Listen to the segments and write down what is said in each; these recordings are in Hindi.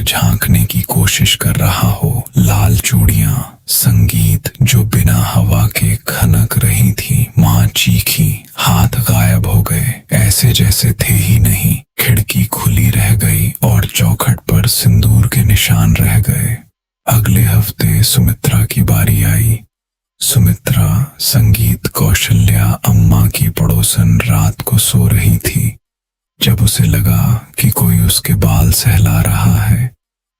झांकने की कोशिश कर रहा हो। लाल चूड़ियां, संगीत जो बिना हवा के खनक रही थी। माँ चीखी, हाथ गायब हो गए, ऐसे जैसे थे ही नहीं। खिड़की खुली रह गई और चौखट पर सिंदूर के निशान रह गए। अगले हफ्ते सुमित्रा की बारी आई। सुमित्रा, संगीत, कौशल्या, अम्मा की पड़ोसन रात को सो रही थी जब उसे लगा कि कोई उसके बाल सहला रहा है,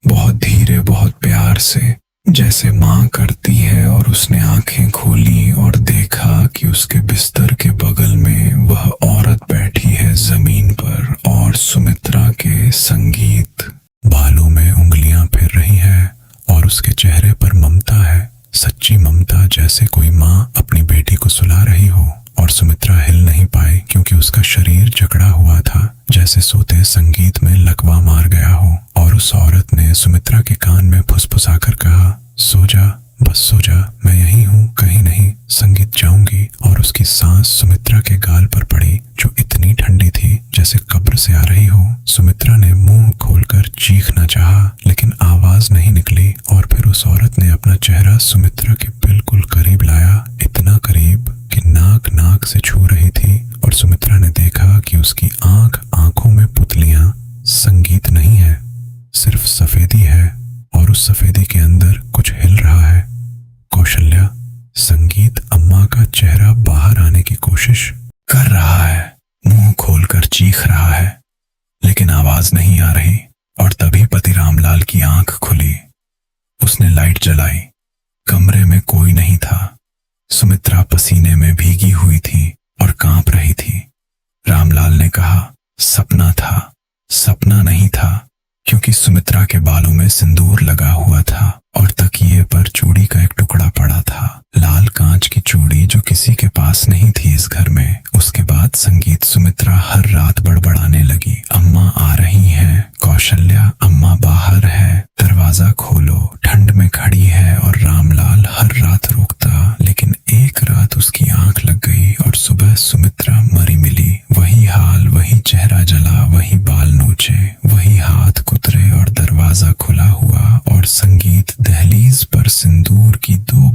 बहुत धीरे, बहुत प्यार से, जैसे माँ करती है। और उसने आंखें खोली और देखा कि उसके बिस्तर के बगल में वह औरत बैठी है जमीन पर और सुमित्रा के संगीत बालों में उंगलियां फिर रही है और उसके चेहरे पर ममता है, सच्ची ममता, जैसे कोई माँ अपनी बेटी को सुला रही हो। और सुमित्रा हिल नहीं पाई क्योंकि उसका शरीर जकड़ा हुआ था, जैसे सोते संगीत में लकवा मार गया हो। और उस औरत ने सुमित्रा के कान में फुसफुसाकर कहा, सो जा, बस सो जा, मैं यही हूँ, कहीं नहीं, संगीत जाऊंगी। और उसकी सांस सुमित्रा के गाल पर पड़ी जो इतनी ठंडी थी जैसे कब्र से आ रही हो। सुमित्रा ने मुंह खोलकर चीखना चाहा लेकिन आवाज नहीं निकली। और फिर उस औरत ने अपना चेहरा सुमित्रा के बिल्कुल करीब लाया, इतना करीब कि नाक नाक से छू रही थी। और सुमित्रा ने देखा कि उसकी आंखों में पुतलियां, संगीत नहीं है, सिर्फ सफेदी है। और उस सफेदी के अंदर कुछ हिल रहा है। कौशल्या, संगीत अम्मा का चेहरा बाहर आने की कोशिश कर रहा है, मुंह खोलकर चीख रहा है, लेकिन आवाज नहीं आ रही। और तभी पति रामलाल की आंख खुली। उसने लाइट जलाई। कमरे में कोई नहीं था। सुमित्रा पसीने में भीगी हुई थी और कांप रही थी। रामलाल ने कहा, सपना था। सपना नहीं था, क्योंकि सुमित्रा के बालों में सिंदूर लगा हुआ था और तकिए पर चूड़ी का एक टुकड़ा पड़ा था, लाल कांच की चूड़ी जो किसी के पास नहीं थी इस घर में। उसके बाद संगीत सुमित्रा हर रात बड़बड़ाने लगी, अम्मा आ रही हैं, कौशल्या, अम्मा बाहर है, दरवाजा खोलो, ठंड में खड़ी है। और रामलाल हर रात रोकता, लेकिन एक रात उसकी आंख लग गई और सुबह सुमित्रा मरी मिली। वही हाल, वही चेहरा जला, वही बाल नोचे, वही हाथ कुतरे और दरवाजा खुला हुआ। और संगीत दहलीज पर सिंदूर की 2